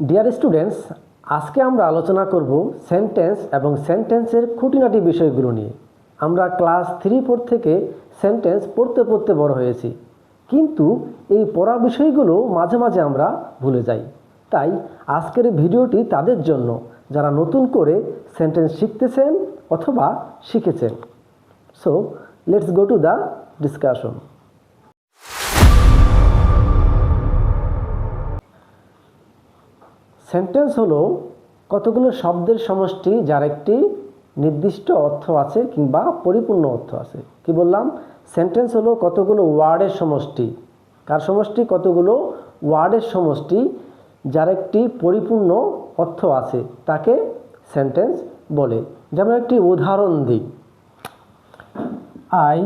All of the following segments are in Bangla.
ডিয়ার স্টুডেন্টস, আজকে আমরা আলোচনা করব সেন্টেন্স এবং সেন্টেন্সের খুঁটিনাটি বিষয়গুলো নিয়ে। আমরা ক্লাস 3-4 থেকে সেন্টেন্স পড়তে পড়তে বড় হয়েছি, কিন্তু এই পড়া বিষয়গুলো মাঝে মাঝে আমরা ভুলে যাই। তাই আজকের ভিডিওটি তাদের জন্য যারা নতুন করে সেন্টেন্স শিখতেছেন অথবা শিখেছেন। So let's go to the discussion. Sentence হলো কতগুলো শব্দের সমষ্টি যার একটি নির্দিষ্ট অর্থ আছে কিংবা পরিপূর্ণ অর্থ আছে। কি বললাম? সেন্টেন্স হলো কতগুলো ওয়ার্ডের সমষ্টি। কার সমষ্টি? কতগুলো ওয়ার্ডের সমষ্টি যার একটি পরিপূর্ণ অর্থ আছে, তাকে সেন্টেন্স বলে। যেমন একটি উদাহরণ দিই, আই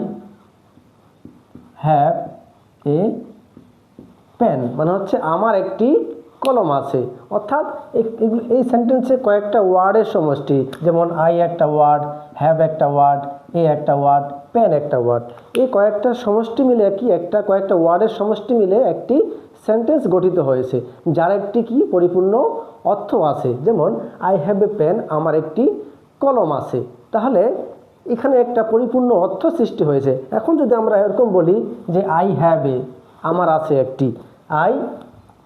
হ্যাভ এ পেন, মানে হচ্ছে আমার একটি কলম আছে। অর্থাৎ এই সেন্টেন্সে কয়েকটা ওয়ার্ডের সমষ্টি, যেমন আই একটা ওয়ার্ড, হ্যাভ একটা ওয়ার্ড, এ একটা ওয়ার্ড, পেন একটা ওয়ার্ড। এই কয়েকটা সমষ্টি মিলে কয়েকটা ওয়ার্ডের সমষ্টি মিলে একটি সেন্টেন্স গঠিত হয়েছে যার একটি কি পরিপূর্ণ অর্থ আছে। যেমন আই হ্যাভ এ পেন, আমার একটি কলম আছে। তাহলে এখানে একটা পরিপূর্ণ অর্থ সৃষ্টি হয়েছে। এখন যদি আমরা এরকম বলি যে আই হ্যাভ এ, আমার আছে একটি, আই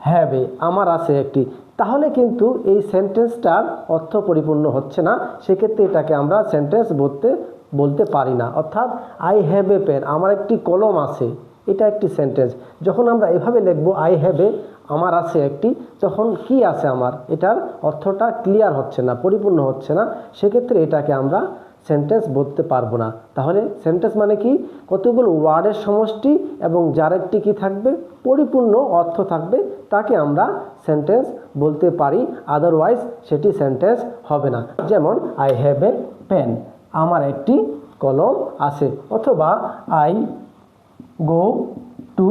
হ্যাভ এ, আমার আছে একটি, তাহলে কিন্তু এই সেন্টেন্সটার অর্থ পরিপূর্ণ হচ্ছে না। সেক্ষেত্রে এটাকে আমরা সেন্টেন্স বলতে পারি না। অর্থাৎ আই হ্যাভ এ পেন, আমার একটি কলম আছে, এটা একটি সেন্টেন্স। যখন আমরা এভাবে লিখবো আই হ্যাভ এ, আমার আছে একটি, তখন কি আছে আমার, এটার অর্থটা ক্লিয়ার হচ্ছে না, পরিপূর্ণ হচ্ছে না। সেক্ষেত্রে এটাকে আমরা সেন্টেন্স বলতে পারবো না। তাহলে সেন্টেন্স মানে কি? কতগুলো ওয়ার্ডের সমষ্টি এবং যার একটি কি থাকবে, পরিপূর্ণ অর্থ থাকবে, তাকে আমরা সেন্টেন্স বলতে পারি। আদারওয়াইজ সেটি সেন্টেন্স হবে না। যেমন আই হ্যাভ এ পেন, আমার একটি কলম আছে, অথবা আই গো টু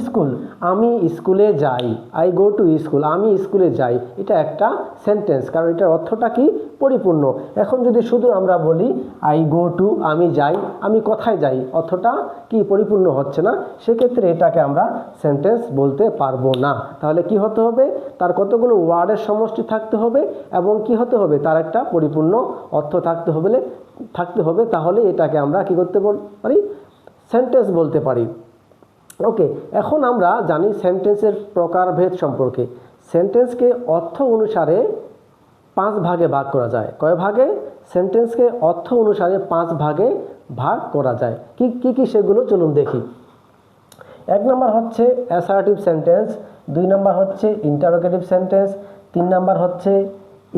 স্কুল, আমি স্কুলে যাই। আই গো টু স্কুল, আমি স্কুলে যাই। এটা একটা সেন্টেন্স, কারণ এটার অর্থটা কি? পরিপূর্ণ। এখন যদি শুধু আমরা বলি আই গো টু, আমি যাই, আমি কোথায় যাই, অর্থটা কি পরিপূর্ণ হচ্ছে না। সেক্ষেত্রে এটাকে আমরা সেন্টেন্স বলতে পারবো না। তাহলে কি হতে হবে? তার কতগুলো ওয়ার্ডের সমষ্টি থাকতে হবে এবং কি হতে হবে? তার একটা পরিপূর্ণ অর্থ থাকতে হবে। তাহলে এটাকে আমরা কি করতে পারি? সেন্টেন্স বলতে পারি। ওকে, এখন আমরা জানি সেন্টেন্সের প্রকারভেদ সম্পর্কে। সেন্টেন্সকে অর্থ অনুসারে 5 ভাগে ভাগ করা যায়। কয় ভাগে? সেন্টেন্সকে অর্থ অনুসারে 5 ভাগে ভাগ করা যায়। কি সেগুলো চলুন দেখি। 1 নম্বর হচ্ছে অ্যাসার্টিভ সেন্টেন্স, 2 নম্বর হচ্ছে ইন্টারোগেটিভ সেন্টেন্স, 3 নম্বর হচ্ছে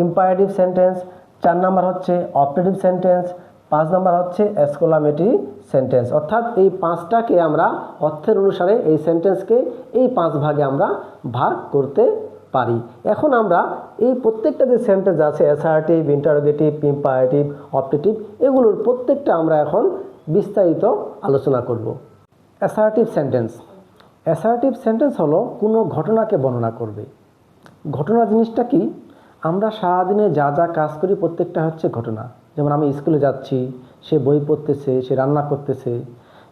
ইম্পারেটিভ সেন্টেন্স, 4 নম্বর হচ্ছে অপারেটিভ সেন্টেন্স, 5 নম্বর হচ্ছে এক্সক্লামেটরি সেন্টেন্স। অর্থাৎ এই 5টাকে আমরা অর্থের অনুসারে এই সেন্টেন্সকে এই 5 ভাগে আমরা ভাগ করতে পারি। এখন আমরা এই প্রত্যেকটা যে সেন্টেন্স আছে, অ্যাসার্টিভ, ইন্টারোগেটিভ, ইম্পারেটিভ, অপারেটিভ, এগুলোর প্রত্যেকটা আমরা এখন বিস্তারিত আলোচনা করব। অ্যাসার্টিভ সেন্টেন্স হলো কোনো ঘটনাকে বর্ণনা করবে। ঘটনা জিনিসটা কি? আমরা সারাদিনে যা যা কাজ করি প্রত্যেকটা হচ্ছে ঘটনা। যেমন আমি স্কুলে যাচ্ছি, সে বই পড়তেছে, সে রান্না করতেছে,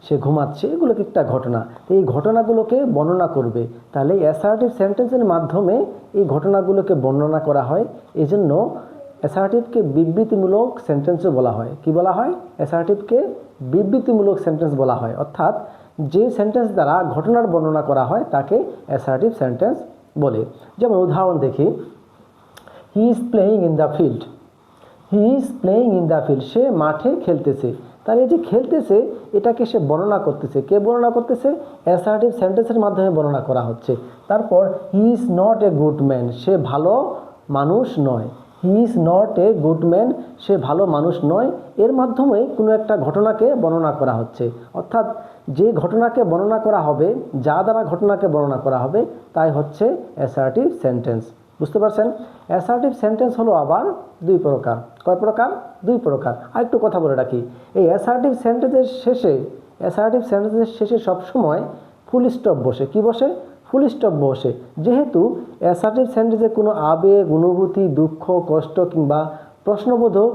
সে ঘুমাচ্ছে, এগুলো একটা ঘটনা। এই ঘটনাগুলোকে বর্ণনা করবে। তাহলে অ্যাসার্টিভ সেন্টেন্সের মাধ্যমে এই ঘটনাগুলোকে বর্ণনা করা হয়। এই জন্য অ্যাসার্টিভকে বিবৃতিমূলক সেন্টেন্সও বলা হয়। কি বলা হয়? অ্যাসার্টিভকে বিবৃতিমূলক সেন্টেন্স বলা হয়। অর্থাৎ যে সেন্টেন্স দ্বারা ঘটনার বর্ণনা করা হয় তাকে অ্যাসার্টিভ সেন্টেন্স বলে। যেমন উদাহরণ দেখি, he is playing in the field. He is playing in the field, সে মাঠে খেলতেছে। তাহলে এই যে খেলতেছে, এটাকে সে বর্ণনা করতেছে। কে বর্ণনা করতেছে? অ্যাসার্টিভ সেন্টেন্সের মাধ্যমে বর্ণনা করা হচ্ছে। তারপর he is not a good man, সে ভালো মানুষ নয়। He is not a good man, সে ভালো মানুষ নয়। এর মাধ্যমে কোনো একটা ঘটনাকে বর্ণনা করা হচ্ছে। অর্থাৎ যে ঘটনাকে বর্ণনা করা হবে, যা দ্বারা ঘটনাকে বর্ণনা করা হবে, তাই হচ্ছে অ্যাসার্টিভ সেন্টেন্স। বুঝতে পারছেন? অ্যাসার্টিভ সেন্টেন্স হলো আবার 2 প্রকার। কয় প্রকার? 2 প্রকার। আর একটু কথা বলে রাখি, এই অ্যাসার্টিভ সেন্টেন্সের শেষে সবসময় ফুল স্টপ বসে। কি বসে? ফুল স্টপ বসে। যেহেতু অ্যাসার্টিভ সেন্টেন্সে কোনো আবেগ, অনুভূতি, দুঃখ, কষ্ট কিংবা প্রশ্নবোধক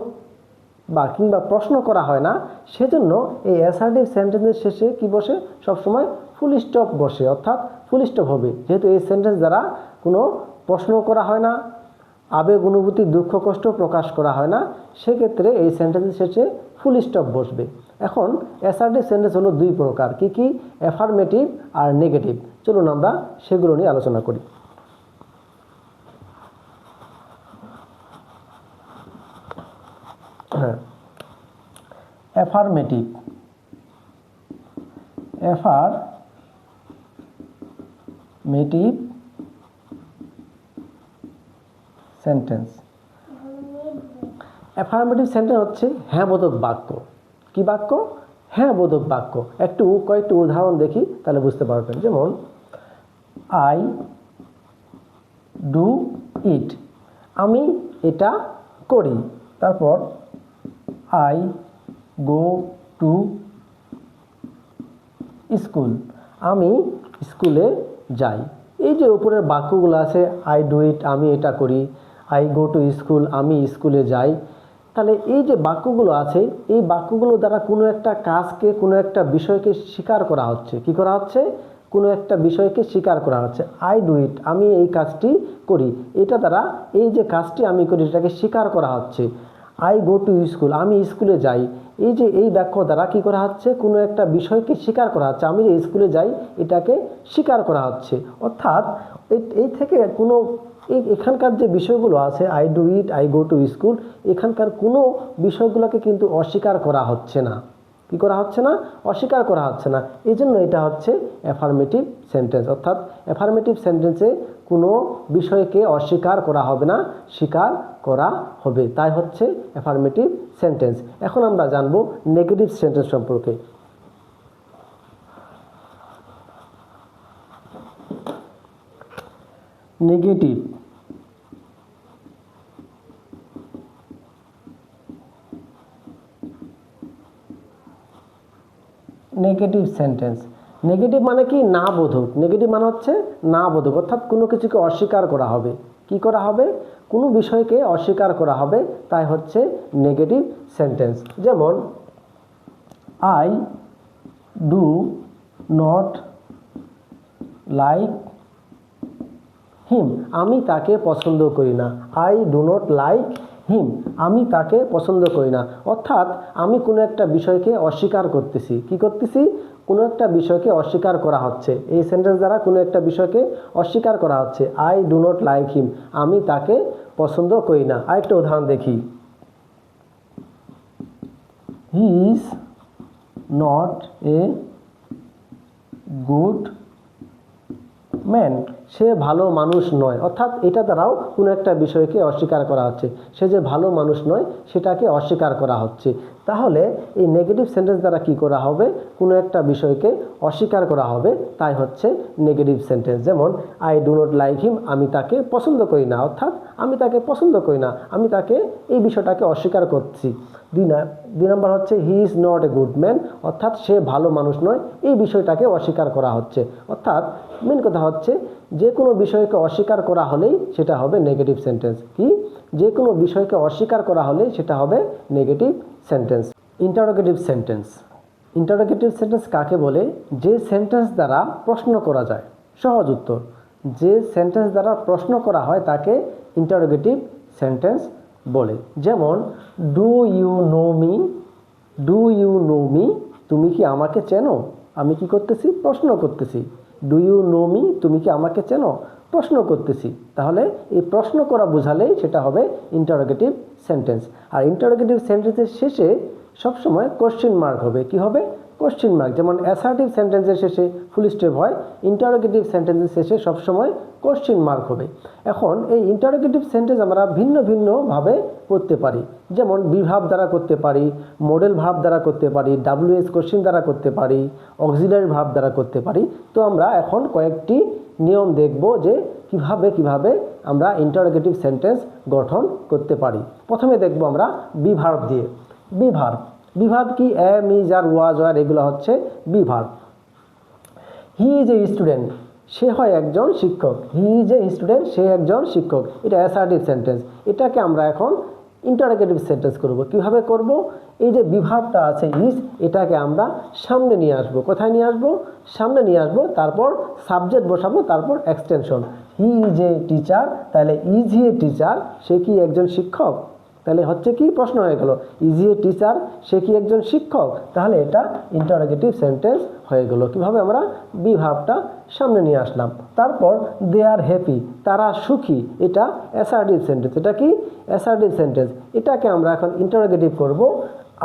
কিংবা প্রশ্ন করা হয় না, সেজন্য এই অ্যাসার্টিভ সেন্টেন্সের শেষে কি বসে? সবসময় ফুল স্টপ বসে, অর্থাৎ ফুল স্টপ হবে। যেহেতু এই সেন্টেন্স দ্বারা কোনো প্রশ্ন করা হয় না, আবেগ অনুভূতি দুঃখ কষ্ট প্রকাশ করা হয় না, সেক্ষেত্রে এই সেন্টেন্সের শেষে ফুল স্টপ বসবে। এখন অ্যাসার্টিভ সেন্টেন্স হলো দুই প্রকার, কি কি? অ্যাফার্মেটিভ আর নেগেটিভ। চলুন আমরা সেগুলো নিয়ে আলোচনা করি। হ্যাঁ, অ্যাফার্মেটিভ সেন্টেন্স। অ্যাফার্মেটিভ সেন্টেন্স হচ্ছে হ্যাঁ বোধক বাক্য। কি বাক্য? হ্যাঁ বোধক বাক্য। কয়েকটি উদাহরণ দেখি, তাহলে বুঝতে পারবেন। যেমন আই ডু ইট, আমি এটা করি। তারপর আই গো টু স্কুল, আমি স্কুলে যাই। এই যে উপরের বাক্যগুলো আছে, আই ডু ইট, আমি এটা করি, আই গো টু স্কুল, আমি স্কুলে যাই। তাহলে এই যে বাক্যগুলো আছে, এই বাক্যগুলো দ্বারা কোনো একটা কাজকে, কোনো একটা বিষয়কে স্বীকার করা হচ্ছে। কি করা হচ্ছে? কোনো একটা বিষয়কে স্বীকার করা হচ্ছে। আই ডু ইট, আমি এই কাজটি করি, এটা দ্বারা এই যে কাজটি আমি করি সেটাকে স্বীকার করা হচ্ছে। আই গো টু স্কুল, আমি স্কুলে যাই, এই যে এই বাক্য দ্বারা কী করা হচ্ছে? কোনো একটা বিষয়কে স্বীকার করা হচ্ছে। আমি যে স্কুলে যাই এটাকে স্বীকার করা হচ্ছে। অর্থাৎ এই থেকে কোনো এখানকার যে বিষয়গুলো আছে, I do it, I go to school, এখানকার কোনো বিষয়গুলোকে কিন্তু অস্বীকার করা হচ্ছে না। কি করা হচ্ছে না? অস্বীকার করা হচ্ছে না। এই জন্য এটা হচ্ছে অ্যাফার্মেটিভ সেন্টেন্স। অর্থাৎ অ্যাফার্মেটিভ সেন্টেন্সে কোনো বিষয়কে অস্বীকার করা হবে না, স্বীকার করা হবে, তাই হচ্ছে অ্যাফার্মেটিভ সেন্টেন্স। এখন আমরা জানব নেগেটিভ সেন্টেন্স সম্পর্কে। Negative negative sentence. নেগেটিভ মানে কি? না বোধক। নেগেটিভ মানে হচ্ছে না বোধক, অর্থাৎ কোনো কিছুকে অস্বীকার করা হবে। কি করা হবে? কোনো বিষয়কে অস্বীকার করা হবে, তাই হচ্ছে নেগেটিভ সেন্টেন্স। যেমন I do not like him, আমি তাকে পছন্দ করি না। I do not like him, আমি তাকে পছন্দ করি না। অর্থাৎ আমি কোনো একটা বিষয়কে অস্বীকার করতেছি। কি করতেছি? কোনো একটা বিষয়কে অস্বীকার করা হচ্ছে। এই সেন্টেন্স দ্বারা কোনো একটা বিষয়কে অস্বীকার করা হচ্ছে। I do not like him, আমি তাকে পছন্দ করি না। আরেকটা উদাহরণ দেখি। He is not a good man, সে ভালো মানুষ নয়। অর্থাৎ এটা দ্বারাও কোনো একটা বিষয়কে অস্বীকার করা হচ্ছে। সে যে ভালো মানুষ নয় সেটাকে অস্বীকার করা হচ্ছে। তাহলে এই নেগেটিভ সেন্টেন্স দ্বারা কি করা হবে? কোনো একটা বিষয়কে অস্বীকার করা হবে, তাই হচ্ছে নেগেটিভ সেন্টেন্স। যেমন I do not like him, আমি তাকে পছন্দ করি না। অর্থাৎ আমি তাকে পছন্দ করি না, আমি তাকে এই বিষয়টাকে অস্বীকার করছি। দুই নম্বর হচ্ছে হি is not a good man, অর্থাৎ সে ভালো মানুষ নয়, এই বিষয়টাকে অস্বীকার করা হচ্ছে। অর্থাৎ মেন কথা হচ্ছে যে কোনো বিষয়কে অস্বীকার করা হলেই সেটা হবে নেগেটিভ সেন্টেন্স। কি? যে কোনো বিষয়কে অস্বীকার করা হলেই সেটা হবে negative sentence. Interrogative sentence. Interrogative sentence কাকে বলে? যে সেন্টেন্স দ্বারা প্রশ্ন করা যায়। সহজ উত্তর, যে সেন্টেন্স দ্বারা প্রশ্ন করা হয় তাকে ইন্টারোগেটিভ সেন্টেন্স বলে। যেমন do you know me, do you know me, তুমি কি আমাকে চেনো? আমি কি করতেছি? প্রশ্ন করতেছি। ডু ইউ নো মি, তুমি কি আমাকে চেনো? প্রশ্ন করতেছি। তাহলে এই প্রশ্ন করা বোঝালেই সেটা হবে ইন্টারোগেটিভ সেন্টেন্স। আর ইন্টারোগেটিভ সেন্টেন্সের শেষে সবসময় কোশ্চেন মার্ক হবে। কি হবে? Question mark. যেমন অ্যাসার্টিভ সেন্টেন্সের শেষে ফুল স্টপ হয়, ইন্টারোগেটিভ সেন্টেন্সের শেষে সবসময় কোশ্চেন মার্ক হবে। এখন এই ইন্টারোগেটিভ সেন্টেন্স আমরা ভিন্ন ভিন্নভাবে করতে পারি। যেমন বি ভার্ব দ্বারা করতে পারি, মডেল ভার্ব দ্বারা করতে পারি, ডাব্লিউএস কোশ্চেন দ্বারা করতে পারি, অক্সিলারি ভার্ব দ্বারা করতে পারি। তো আমরা এখন কয়েকটি নিয়ম দেখব যে কিভাবে আমরা ইন্টারোগেটিভ সেন্টেন্স গঠন করতে পারি। প্রথমে দেখব আমরা বি ভার্ব দিয়ে। বি ভার্ব, বি ভার্ব কি? Am, is, are, was, were, এগুলো হচ্ছে be verb. He is a student, সে হয় একজন শিক্ষক। হি ইজ এ স্টুডেন্ট, সে একজন শিক্ষক। এটা অ্যাসার্টিভ সেন্টেন্স। এটাকে আমরা এখন ইন্টারোগেটিভ সেন্টেন্স করব। কিভাবে করব? এই যে বিভাগটা আছে ইজ, এটাকে আমরা সামনে নিয়ে আসব। কোথায় নিয়ে আসব? সামনে নিয়ে আসব। তারপর সাবজেক্ট বসাবো, তারপর extension. He is a teacher, তাহলে ইজ হি এ টিচার, সে কি একজন শিক্ষক? তাহলে হচ্ছে কি, প্রশ্ন হয়ে গেল ইজ হি এ টিচার, সে কি একজন শিক্ষক? তাহলে এটা ইন্টারোগেটিভ সেন্টেন্স হয়ে গেল। কিভাবে আমরা বিভাগটা সামনে নিয়ে আসলাম। তারপর দে আর হ্যাপি, তারা সুখী, এটা অ্যাসার্টিভ সেন্টেন্স। এটা কি? Assertive sentence. এটাকে আমরা এখন ইন্টারোগেটিভ করব।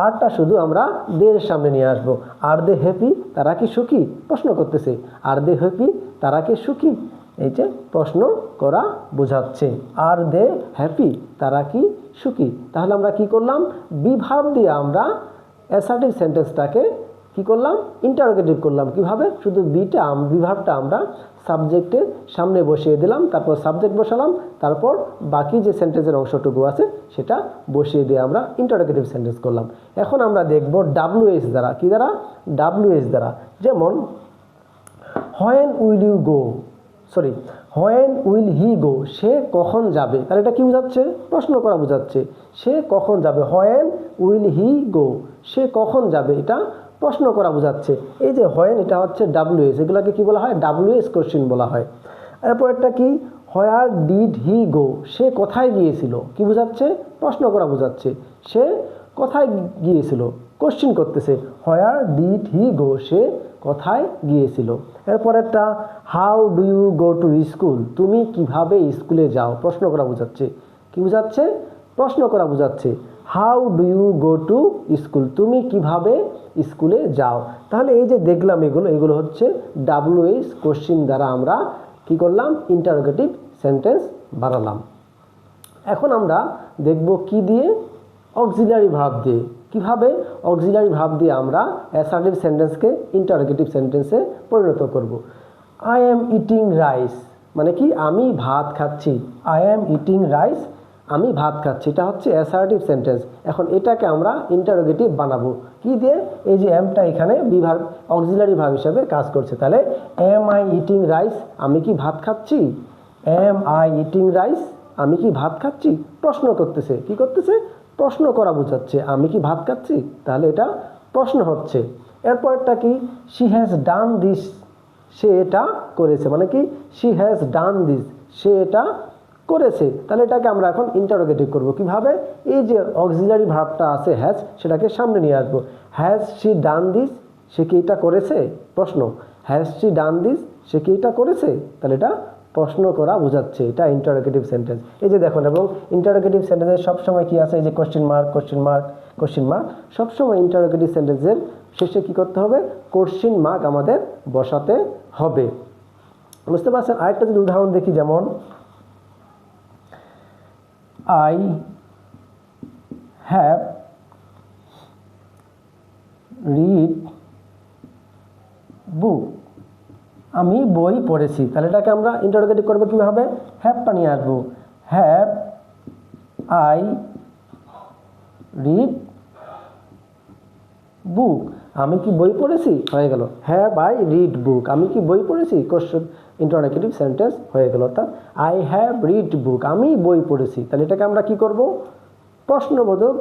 আরটা শুধু আমরা দের সামনে নিয়ে আসব। আর দে হ্যাপি, তারা কি সুখী? প্রশ্ন করতেছে। আর দে হ্যাপি, তারা কি সুখী? এই যে প্রশ্ন করা বোঝাচ্ছে। আর দে হ্যাপি, তারা কি সুখী? তাহলে আমরা কি করলাম? বিভাগ দিয়ে আমরা অ্যাসার্টিভ সেন্টেন্সটাকে কি করলাম? ইন্টারোগেটিভ করলাম। কিভাবে? শুধু বিভাগটা আমরা সাবজেক্টের সামনে বসিয়ে দিলাম, তারপর সাবজেক্ট বসালাম, তারপর বাকি যে সেন্টেন্সের অংশটুকু আছে সেটা বসিয়ে দিয়ে আমরা ইন্টারোগেটিভ সেন্টেন্স করলাম। এখন আমরা দেখব ডাব্লিউএস দ্বারা। কি দ্বারা? ডাব্লিউএস দ্বারা। যেমন when will you go, when will he go, সে কখন যাবে? তাহলে এটা কি বোঝাচ্ছে? প্রশ্ন করা বোঝাচ্ছে। সে কখন যাবে? হোয়েন উইল হি গো, সে কখন যাবে? এটা প্রশ্ন করা বোঝাচ্ছে। এই যে হোয়েন, এটা হচ্ছে ডাব্লিউএস, এগুলোকে কি বলা হয়? ডাব্লিউএস কোশ্চেন বলা হয়। এরপর একটা কি? হোয়ার ডিড হি গো, সে কোথায় গিয়েছিল? কি বোঝাচ্ছে? প্রশ্ন করা বোঝাচ্ছে। সে কোথায় গিয়েছিল? কোশ্চেন করতেছে। হোয়ার ডিড হি গো, সে কোথায় গিয়েছিল। এরপর একটা how do you go to school, তুমি কিভাবে স্কুলে যাও? প্রশ্ন করা বোঝাচ্ছে। কি বোঝাচ্ছে? প্রশ্ন করা বোঝাচ্ছে। How do you go to school, তুমি কিভাবে স্কুলে যাও? তাহলে এই যে দেখলাম এগুলো হচ্ছে ডাব্লিউএস কোশ্চেন দ্বারা আমরা কি করলাম? ইন্টারোগেটিভ সেন্টেন্স বানালাম। এখন আমরা দেখব কি দিয়ে? অক্সিলারি ভার্ব দিয়ে। কিভাবে? অক্সিলারি ভার্ব দিয়ে আমরা অ্যাসার্টিভ সেন্টেন্সকে ইন্টারোগেটিভ সেন্টেন্সে পরিণত করব। আই অ্যাম ইটিং রাইস, মানে কি? আমি ভাত খাচ্ছি। আই অ্যাম ইটিং রাইস, আমি ভাত খাচ্ছি, এটা হচ্ছে অ্যাসার্টিভ সেন্টেন্স। এখন এটাকে আমরা ইন্টারোগেটিভ বানাবো। কি দিয়ে? এই যে এমটা এখানে বিভাগ অক্সিলারি ভার্ব হিসেবে কাজ করছে। তাহলে এম আই ইটিং রাইস, আমি কি ভাত খাচ্ছি? এম আই ইটিং রাইস, আমি কি ভাত খাচ্ছি? প্রশ্ন করতেছে। কি করতেছে? প্রশ্ন করা বোঝাচ্ছে। আমি কি ভাত খাচ্ছি? তাহলে এটা প্রশ্ন হচ্ছে। এরপরটা কি? শি হ্যাজ ডান দিস, সে এটা করেছে, মানে কি? শি হ্যাজ ডান দিস, সে এটা করেছে। তাহলে এটাকে আমরা এখন ইন্টারোগেটিভ করব। কিভাবে? এই যে অক্সিলারি ভার্বটা আছে হ্যাজ, সেটাকে সামনে নিয়ে আসবো। হ্যাজ শি ডান দিস, সে কি এটা করেছে? প্রশ্ন। হ্যাজ শি ডান দিস, সে কি এটা করেছে? তাহলে এটা প্রশ্ন করা বোঝাচ্ছে। এটা ইন্টারোগেটিভ সেন্টেন্স। এই যে দেখুন, এবং ইন্টারোগেটিভ সেন্টেন্সের সবসময় কি আছে? এই যে question mark, question mark, question mark. সবসময় ইন্টারোগেটিভ সেন্টেন্সের শেষে কি করতে হবে? কোশ্চেন মার্ক আমাদের বসাতে হবে। বুঝতে পারছেন? আরেকটা যদি উদাহরণ দেখি, যেমন আই হ্যাভ রিড বুক, আমি বই পড়েছি। তাহলে এটাকে আমরা ইন্টারোগেটিভ করবো কীভাবে? হ্যাভটা নিয়ে আসবো। হ্যাভ আই রিড বুক, আমি কি বই পড়েছি? হয়ে গেল হ্যাভ আই রিড বুক, আমি কি বই পড়েছি? কোশ্চেন ইন্টারোগেটিভ সেন্টেন্স হয়ে গেল। অর্থাৎ আই হ্যাভ রিড বুক, আমি বই পড়েছি। তাহলে এটাকে আমরা কি করব? প্রশ্নবোধক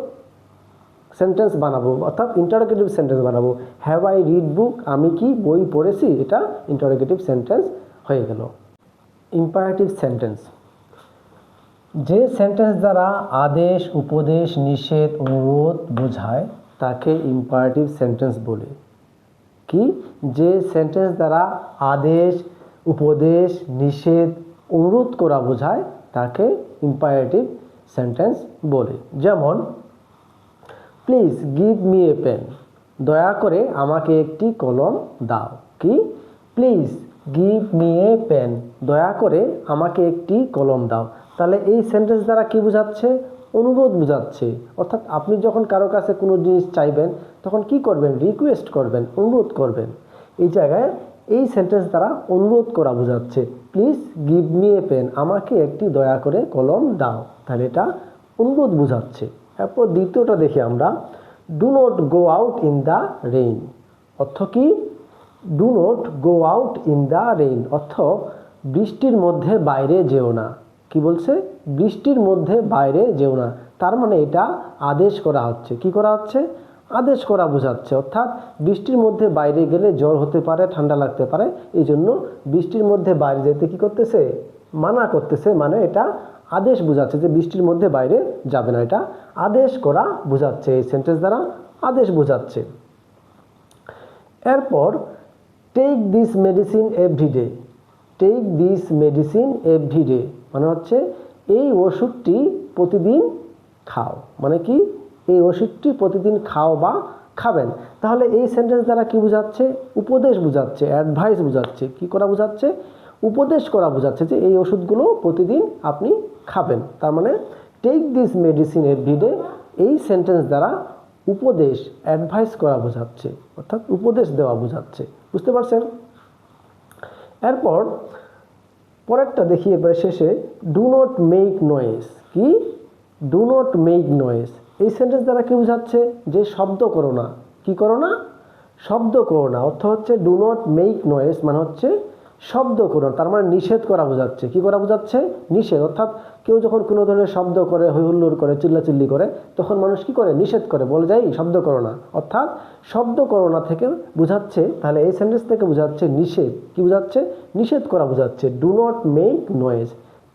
সেন্টেন্স বানাবো, অর্থাৎ ইন্টারোগেটিভ সেন্টেন্স বানাবো। হ্যাভ আই রিড বুক, আমি কি বই পড়েছি? এটা ইন্টারোগেটিভ সেন্টেন্স হয়ে গেল। ইম্পারেটিভ সেন্টেন্স, যে সেন্টেন্স দ্বারা আদেশ, উপদেশ, নিষেধ, অনুরোধ বোঝায় তাকে ইম্পারেটিভ সেন্টেন্স বলে। কি? যে সেন্টেন্স দ্বারা আদেশ, উপদেশ, নিষেধ, অনুরোধ করা বোঝায় তাকে ইম্পারেটিভ সেন্টেন্স বলে। যেমন please give me a pen, দয়া করে আমাকে একটি কলম দাও। কি? Please give me a pen, দয়া করে আমাকে একটি কলম দাও। তাহলে এই সেন্টেন্স দ্বারা কি বোঝাচ্ছে? অনুরোধ বোঝাচ্ছে। অর্থাৎ আপনি যখন কারো কাছে কোনো জিনিস চাইবেন তখন কি করবেন? রিকোয়েস্ট করবেন, অনুরোধ করবেন। এই জায়গায় এই সেন্টেন্স দ্বারা অনুরোধ করা বোঝাচ্ছে। Please give me a pen, আমাকে একটি দয়া করে কলম দাও। তাহলে এটা অনুরোধ বোঝাচ্ছে। এরপর দ্বিতীয়টা দেখি আমরা, do not go out in the rain. অর্থ কি? Do not go out in the rain, অর্থ বৃষ্টির মধ্যে বাইরে যেও না। কি বলছে? বৃষ্টির মধ্যে বাইরে যেও না। তার মানে এটা আদেশ করা হচ্ছে। কি করা হচ্ছে? আদেশ করা বোঝাচ্ছে। অর্থাৎ বৃষ্টির মধ্যে বাইরে গেলে জ্বর হতে পারে, ঠান্ডা লাগতে পারে, এই জন্য বৃষ্টির মধ্যে বাইরে যেতে কি করতেছে? মানা করতেছে। মানে এটা আদেশ বোঝাচ্ছে যে বৃষ্টির মধ্যে বাইরে যাবে না, এটা আদেশ করা বোঝাচ্ছে। এই সেন্টেন্স দ্বারা আদেশ বোঝাচ্ছে। এরপর take this medicine everyday. Take this medicine everyday মানে হচ্ছে এই ওষুধটি প্রতিদিন খাও। মানে কি? এই ওষুধটি প্রতিদিন খাও বা খাবেন। তাহলে এই সেন্টেন্স দ্বারা কি বোঝাচ্ছে? উপদেশ বোঝাচ্ছে, অ্যাডভাইস বোঝাচ্ছে। কি করা বোঝাচ্ছে? উপদেশ করা বোঝাচ্ছে যে এই ওষুধগুলো প্রতিদিন আপনি খাবেন। তার মানে টেক দিস মেডিসিন এভরিডে এই সেন্টেন্স দ্বারা উপদেশ, অ্যাডভাইস করা বোঝাচ্ছে, অর্থাৎ উপদেশ দেওয়া বোঝাচ্ছে। বুঝতে পারছেন? এরপর পরেরটা দেখি এবারে শেষে, ডু নট মেক নয়েজ। কি? ডু নট মেক নয়েজ এই সেন্টেন্স দ্বারা কি বোঝাচ্ছে? যে শব্দ করো না। কি করো না? শব্দ করো না। অর্থ হচ্ছে ডু নট মেক নয়েজ মানে হচ্ছে শব্দ করো না। তার মানে নিষেধ করা বোঝাচ্ছে। কি করা বোঝাচ্ছে? নিষেধ। অর্থাৎ কেউ যখন কোনো ধরনের শব্দ করে, হৈহুল্লোড় করে, চিল্লাচিল্লি করে, তখন মানুষ কি করে? নিষেধ করে, বলে যায় শব্দ করো না। অর্থাৎ শব্দ করো না থেকে বোঝাচ্ছে। তাহলে এই সেন্টেন্স থেকে বোঝাচ্ছে নিষেধ। কি বোঝাচ্ছে? নিষেধ করা বোঝাচ্ছে। ডু নট মেক নয়েজ,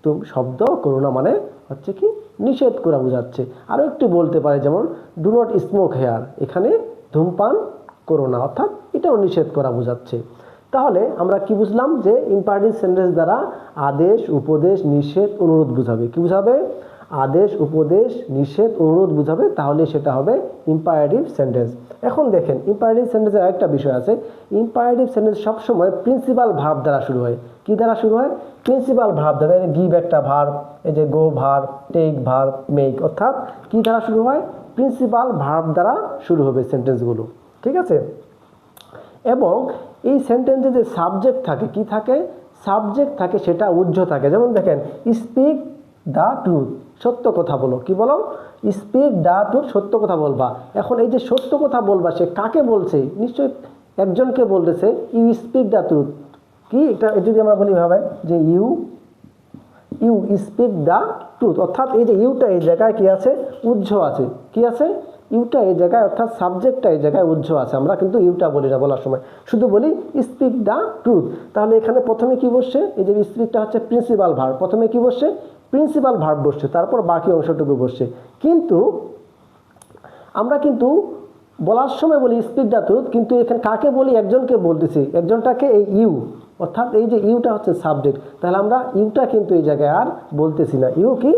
তুমি শব্দ করো না মানে হচ্ছে কি? নিষেধ করা বোঝাচ্ছে। আরও একটু বলতে পারে, যেমন ডু নট স্মোক হেয়ার, এখানে ধূমপান করো না, অর্থাৎ এটাও নিষেধ করা বোঝাচ্ছে। তাহলে আমরা কি বুঝলাম? যে ইম্পারেটিভ সেন্টেন্স দ্বারা আদেশ, উপদেশ, নিষেধ, অনুরোধ বোঝাবে। কি বোঝাবে? আদেশ, উপদেশ, নিষেধ, অনুরোধ বোঝাবে। তাহলে সেটা হবে ইম্পারেটিভ সেন্টেন্স। এখন দেখেন ইম্পারেটিভ সেন্টেন্সের আরেকটা বিষয় আছে। ইম্পারেটিভ সেন্টেন্স সবসময় প্রিন্সিপাল ভার্ব দ্বারা শুরু হয়। কি দ্বারা শুরু হয়? প্রিন্সিপাল ভার্ব দ্বারা। গিভ একটা ভার্ব, এই যে গো ভার্ব, টেক ভার্ব, মেক, অর্থাৎ কি দ্বারা শুরু হয়? প্রিন্সিপাল ভার্ব দ্বারা শুরু হবে সেন্টেন্সগুলো। ঠিক আছে? এবং এই সেন্টেন্সে যে সাবজেক্ট থাকে, কি থাকে? সাবজেক্ট থাকে, সেটা উহ্য থাকে। যেমন দেখেন, স্পিক দ্য ট্রুথ, সত্য কথা বলো। কি বলো? স্পিক দ্য ট্রুথ, সত্য কথা বলবা। এখন এই যে সত্য কথা বলবা, সে কাকে বলছে? নিশ্চয়ই একজনকে বলতেছে। You speak the truth. কি এটা যদি আমরা বলি ভাবে যে ইউ স্পিক দ্য ট্রুথ, অর্থাৎ এই যে ইউটা এই জায়গায় কি আছে? উহ্য আছে। কি আছে? ইউটা এই জায়গায়, অর্থাৎ সাবজেক্টটা এই জায়গায় উহ্য আছে। আমরা কিন্তু ইউটা বলি না বলার সময়, শুধু বলি স্পিক দ্য ট্রুথ। তাহলে এখানে প্রথমে কি বসছে? এই যে স্পিকটা হচ্ছে প্রিন্সিপাল ভার্ব। প্রথমে কি বসছে? প্রিন্সিপাল ভার্ব বসছে, তারপর বাকি অংশটুকু বসছে। কিন্তু আমরা কিন্তু বলার সময় বলি স্পিক দ্য ট্রুথ, কিন্তু এখানে কাকে বলি? একজনকে বলতেছি। একজনটাকে এই ইউ, অর্থাৎ এই যে ইউটা হচ্ছে সাবজেক্ট। তাহলে আমরা ইউটা কিন্তু এই জায়গায় আর বলতেছি না। ইউ কি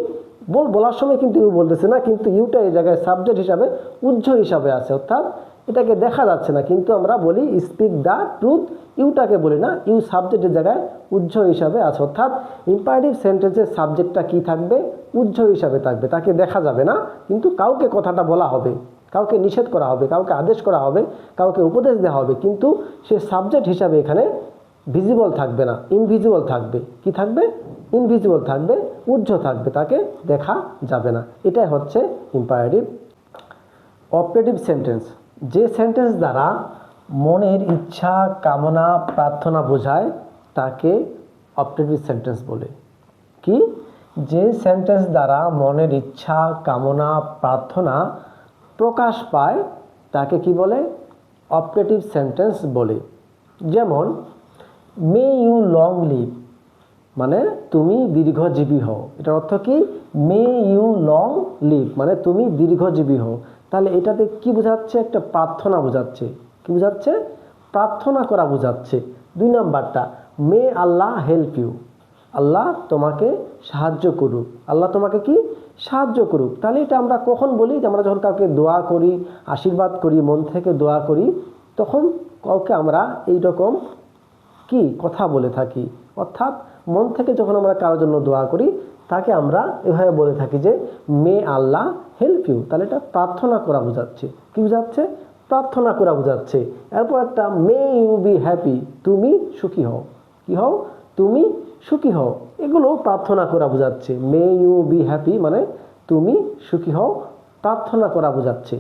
বলার সময় কিন্তু ইউ বলতেছে না, কিন্তু ইউটা এই জায়গায় সাবজেক্ট হিসাবে, উহ্য হিসাবে আছে, অর্থাৎ এটাকে দেখা যাচ্ছে না। কিন্তু আমরা বলি স্পিক দ্য ট্রুথ, ইউটাকে বলি না। ইউ সাবজেক্টের জায়গায় উহ্য হিসাবে আছে। অর্থাৎ ইম্পারেটিভ সেন্টেন্সের সাবজেক্টটা কি থাকবে? উহ্য হিসাবে থাকবে। তাকে দেখা যাবে না, কিন্তু কাউকে কথাটা বলা হবে, কাউকে নিষেধ করা হবে, কাউকে আদেশ করা হবে, কাউকে উপদেশ দেওয়া হবে, কিন্তু সে সাবজেক্ট হিসাবে এখানে ভিজিবল থাকবে না, ইনভিজিবল থাকবে। কি থাকবে? ইনভিজিবল থাকবে, উহ্য থাকবে, তাকে দেখা যাবে না। এটাই হচ্ছে ইম্পারেটিভ। অপারেটিভ সেন্টেন্স, যে সেন্টেন্স দ্বারা মনের ইচ্ছা, কামনা, প্রার্থনা বোঝায়, তাকে অপারেটিভ সেন্টেন্স বলে। কি? যে সেন্টেন্স দ্বারা মনের ইচ্ছা, কামনা, প্রার্থনা প্রকাশ পায়, তাকে কি বলে? অপারেটিভ সেন্টেন্স বলে। যেমন মে ইউ লং লিভ, মানে তুমি দীর্ঘজীবী হও। এটার অর্থ কি? মে ইউ লং লিভ মানে তুমি দীর্ঘজীবী হও। তাহলে এটাতে কি বোঝাচ্ছে? একটা প্রার্থনা বোঝাচ্ছে। কি বোঝাচ্ছে? প্রার্থনা করা বোঝাচ্ছে। 2 নাম্বারটা, মে আল্লাহ হেল্প ইউ, আল্লাহ তোমাকে সাহায্য করুক। আল্লাহ তোমাকে কি? সাহায্য করুক। তাহলে এটা আমরা কখন বলি? যে আমরা যখন কাউকে দোয়া করি, আশীর্বাদ করি, মন থেকে দোয়া করি, তখন কাউকে আমরা এইরকম কি কথা বলে থাকি। অর্থাৎ মন থেকে যখন আমরা কারোর জন্য দোয়া করি, তাকে আমরা এভাবে বলে থাকি যে মে আল্লাহ হেল্প ইউ। তাহলে এটা প্রার্থনা করা বোঝাচ্ছে। কি বোঝাচ্ছে? প্রার্থনা করা বোঝাচ্ছে। এরপর একটা মে ইউ বি হ্যাপি, তুমি সুখী হও। কি হও? তুমি সুখী হও। এগুলো প্রার্থনা করা বোঝাচ্ছে। মে ইউ বি হ্যাপি মানে তুমি সুখী হও, প্রার্থনা করা বোঝাচ্ছে।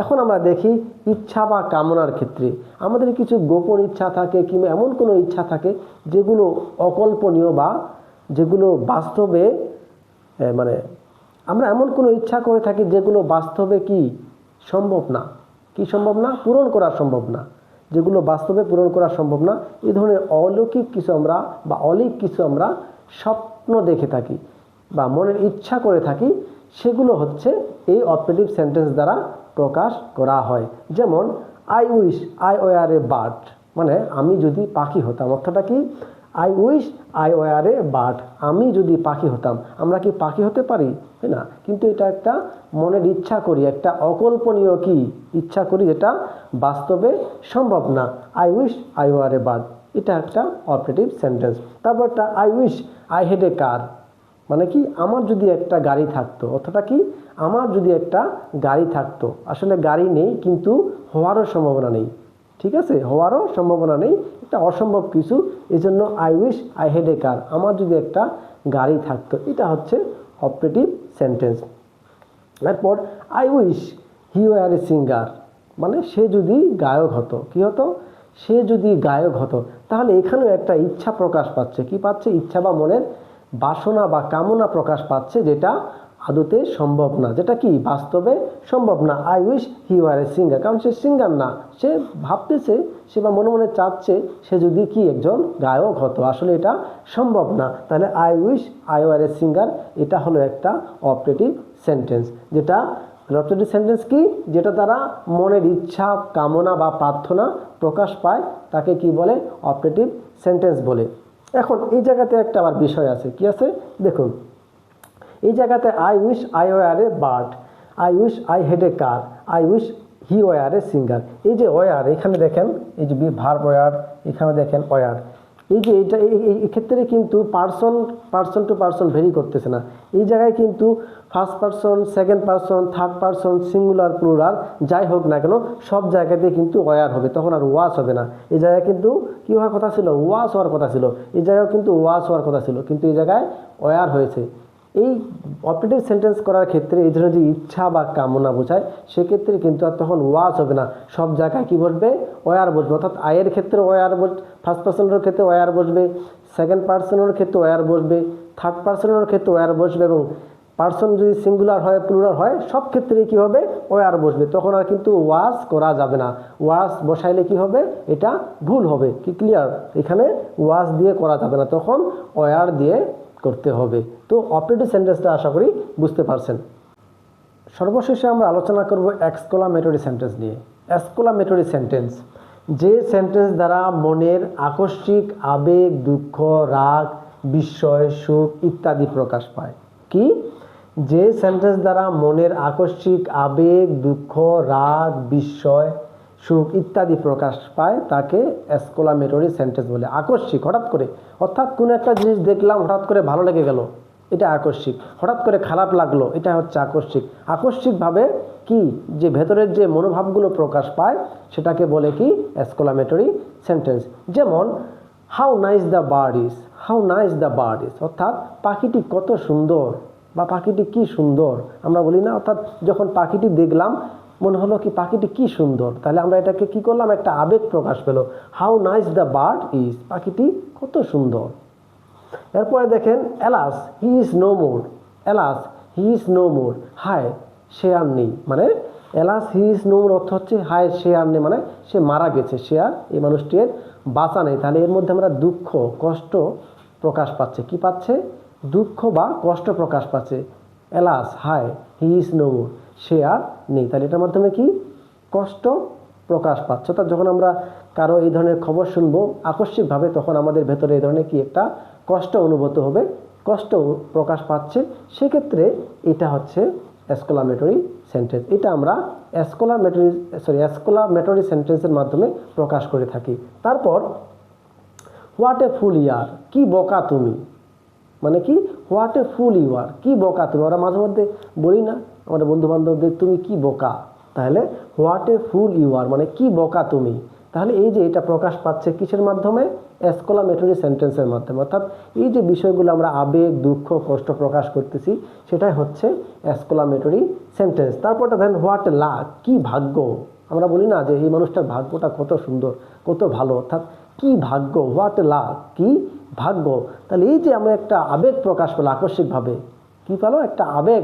এখন আমরা দেখি ইচ্ছা বা কামনার ক্ষেত্রে আমাদের কিছু গোপন ইচ্ছা থাকে, কিংবা এমন কোনো ইচ্ছা থাকে যেগুলো অকল্পনীয় বা যেগুলো বাস্তবে মানে আমরা এমন কোনো ইচ্ছা করে থাকি যেগুলো বাস্তবে কি সম্ভব না, কি সম্ভব না, পূরণ করা সম্ভব না, যেগুলো বাস্তবে পূরণ করা সম্ভব না। এই ধরনের অলৌকিক কিছু আমরা বা অলৌকিক কিছু আমরা স্বপ্ন দেখে থাকি বা মনের ইচ্ছা করে থাকি, সেগুলো হচ্ছে এই অপারেটিভ সেন্টেন্স দ্বারা প্রকাশ করা হয়। যেমন I wish I were a bird, মানে আমি যদি পাখি হতাম, অর্থটা কি, I wish I were a bird, আমি যদি পাখি হতাম। আমরা কি পাখি হতে পারি? তাই না, কিন্তু এটা একটা মনের ইচ্ছা করি, একটা অকল্পনীয় কি ইচ্ছা করি, যেটা বাস্তবে সম্ভব না। I wish I were a bird, এটা একটা অপারেটিভ সেন্টেন্স। তারপরটা I wish I had a car, মানে কি, আমার যদি একটা গাড়ি থাকতো, অর্থটা কি, আমার যদি একটা গাড়ি থাকতো। আসলে গাড়ি নেই, কিন্তু হওয়ারও সম্ভাবনা নেই, ঠিক আছে, হওয়ারও সম্ভাবনা নেই, এটা অসম্ভব কিছু, এই জন্য I wish I had a car, আমার যদি একটা গাড়ি থাকতো, এটা হচ্ছে অপারেটিভ সেন্টেন্স। এরপর I wish he were a singer, মানে সে যদি গায়ক হতো, কি হতো, সে যদি গায়ক হতো। তাহলে এখানেও একটা ইচ্ছা প্রকাশ পাচ্ছে, কি পাচ্ছে, ইচ্ছা বা মনের বাসনা বা কামনা প্রকাশ পাচ্ছে, যেটা আদতে সম্ভব না, যেটা কি বাস্তবে সম্ভব না। I wish he were a singer, কারণ সে সিঙ্গার না, সে ভাবতেছে, সে বা মনে মনে চাচ্ছে সে যদি কি একজন গায়ক হতো, আসলে এটা সম্ভব না। তাহলে I wish I were a singer, এটা হলো একটা অপারেটিভ সেন্টেন্স। যেটা অপারেটিভ সেন্টেন্স কি, যেটা দ্বারা মনের ইচ্ছা, কামনা বা প্রার্থনা প্রকাশ পায়, তাকে কি বলে, অপারেটিভ সেন্টেন্স বলে। এখন এই জায়গাতে একটা আবার বিষয় আছে, কি আছে দেখুন, এই জায়গাতে I wish I were a bird, I wish I had a car, I wish he were a singer. এই যে ওয়ার, এখানে দেখেন এই যে ভার্ব ওয়ার, এখানে দেখেন ওয়ার, এই যে এটা এই ক্ষেত্রে কিন্তু পার্সন টু পার্সন ভেরি করতেছে না। এই জায়গায় কিন্তু first person, second person, third person, singular, plural যাই হোক না কেন, সব জায়গাতে কিন্তু ওয়ার হবে, তখন আর ওয়াস হবে না। এই জায়গায় কিন্তু কী হওয়ার কথা ছিল, ওয়াস হওয়ার কথা ছিল, এই জায়গায় কিন্তু ওয়াস হওয়ার কথা ছিল, কিন্তু এই জায়গায় ওয়ার হয়েছে। এই অপারেটিভ সেন্টেন্স করার ক্ষেত্রে এই ধরনের যে ইচ্ছা বা কামনা বোঝায়, সেক্ষেত্রে কিন্তু আর তখন ওয়াজ হবে না, সব জায়গায় কি বসবে, ওয়ার বসবে। অর্থাৎ আয়ের ক্ষেত্রে ওয়ার ফার্স্ট পার্সনের ক্ষেত্রে ওয়ার বসবে, সেকেন্ড পার্সনের ক্ষেত্রে ওয়ার বসবে, থার্ড পার্সনের ক্ষেত্রে ওয়ার বসবে, এবং পার্সন যদি সিঙ্গুলার হয়, প্লুরাল হয়, সব ক্ষেত্রেই কী হবে, ওয়ার বসবে। তখন আর কিন্তু ওয়াজ করা যাবে না, ওয়াজ বসাইলে কি হবে, এটা ভুল হবে। কি ক্লিয়ার, এখানে ওয়াজ দিয়ে করা যাবে না, তখন ওয়ার দিয়ে করতে হবে। তো অপারেটিভ সেন্টেন্সটা আশা করি বুঝতে পারছেন। সর্বশেষে আমরা আলোচনা করব এক্সক্লামেটরি সেন্টেন্স নিয়ে। এক্সক্লামেটরি সেন্টেন্স, যে সেন্টেন্স দ্বারা মনের আকস্মিক আবেগ, দুঃখ, রাগ, বিস্ময়, সুখ ইত্যাদি প্রকাশ পায়। কি, যে সেন্টেন্স দ্বারা মনের আকস্মিক আবেগ, দুঃখ, রাগ, বিস্ময়, সুখ ইত্যাদি প্রকাশ পায়, তাকে এক্সক্লামেটরি সেন্টেন্স বলে। আকস্মিক, হঠাৎ করে, অর্থাৎ কোনো একটা জিনিস দেখলাম, হঠাৎ করে ভালো লেগে গেল, এটা আকস্মিক। হঠাৎ করে খারাপ লাগলো, এটা হচ্ছে আকস্মিক। আকস্মিকভাবে কি, যে ভেতরের যে মনোভাবগুলো প্রকাশ পায়, সেটাকে বলে কি, এক্সক্লামেটরি সেন্টেন্স। যেমন how nice the bird is, how nice the bird is, অর্থাৎ পাখিটি কত সুন্দর বা পাখিটি কি সুন্দর, আমরা বলি না, অর্থাৎ যখন পাখিটি দেখলাম মনে হলো কি পাখিটি কি সুন্দর, তাহলে আমরা এটাকে কি করলাম, একটা আবেগ প্রকাশ পেলো, how nice the bird is, পাখিটি কত সুন্দর। এরপরে দেখেন alas he is no more, alas he is no more, হায় সে আর নেই, মানে alas he is no more অর্থ হচ্ছে হায় সে আর নেই, মানে সে মারা গেছে, সে আর এই মানুষটির বাঁচা নেই। তাহলে এর মধ্যে আমরা দুঃখ, কষ্ট প্রকাশ পাচ্ছে, কি পাচ্ছে, দুঃখ বা কষ্ট প্রকাশ পাচ্ছে। এলাস, হায়, হি ইজ নো মোর, সে আর নেই, তাহলে এটার মাধ্যমে কি, কষ্ট প্রকাশ পাচ্ছে। অর্থাৎ যখন আমরা কারো এই ধরনের খবর শুনবো আকস্মিকভাবে, তখন আমাদের ভেতরে এই ধরনের কি একটা কষ্ট অনুভূত হবে, কষ্ট প্রকাশ পাচ্ছে, সেক্ষেত্রে এটা হচ্ছে এক্সক্লামেটরি সেন্টেন্স। এটা আমরা এক্সক্লামেটরি সেন্টেন্সের মাধ্যমে প্রকাশ করে থাকি। তারপর হোয়াট এ ফুল ইউ আর, কি বোকা তুমি, মানে কি, হোয়াট এ ফুল ইউ আর, কি বোকা তুমি। আমরা মাঝে মধ্যে বলি না আমাদের বন্ধু বান্ধবদের, তুমি কি বোকা, তাহলে হোয়াট এ ফুল ইউ আর মানে কি বোকা তুমি। তাহলে এই যে এটা প্রকাশ পাচ্ছে কিসের মাধ্যমে, এক্সক্লামেটরি সেন্টেন্সের মাধ্যমে। অর্থাৎ এই যে বিষয়গুলো আমরা আবেগ, দুঃখ, কষ্ট প্রকাশ করতেছি, সেটাই হচ্ছে এক্সক্লামেটরি সেন্টেন্স। তারপরটা দেখেন হোয়াট লাক, কি ভাগ্য। আমরা বলি না যে এই মানুষটার ভাগ্যটা কত সুন্দর, কত ভালো, অর্থাৎ কি ভাগ্য, হোয়াট লাক, কি ভাগ্য। তাহলে এই যে আমরা একটা আবেগ প্রকাশ পেলো আকস্মিকভাবে, কি পেলো, একটা আবেগ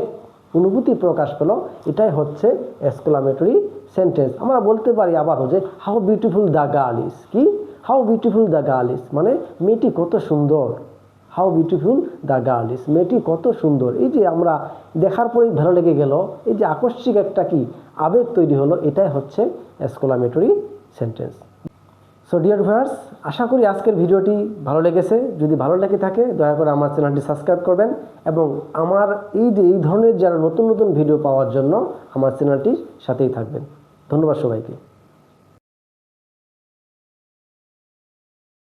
অনুভূতি প্রকাশ পেল, এটাই হচ্ছে এক্সক্লামেটরি সেন্টেন্স। আমরা বলতে পারি আবারও যে how beautiful the girl is, কি how beautiful the girl is, মানে মেয়েটি কত সুন্দর। How beautiful the girl is, মেয়েটি কত সুন্দর। এই যে আমরা দেখার পরেই ভালো লেগে গেল, এই যে আকস্মিক একটা কি আবেগ তৈরি হলো, এটাই হচ্ছে exclamatory sentence. So dear viewers, আশা করি আজকের ভিডিওটি ভালো লেগেছে। যদি ভালো লেগে থাকে দয়া করে আমার চ্যানেলটি সাবস্ক্রাইব করবেন এবং আমার এই ধরনের যারা নতুন নতুন ভিডিও পাওয়ার জন্য আমার চ্যানেলটির সাথেই থাকবেন। ধন্যবাদ সবাইকে।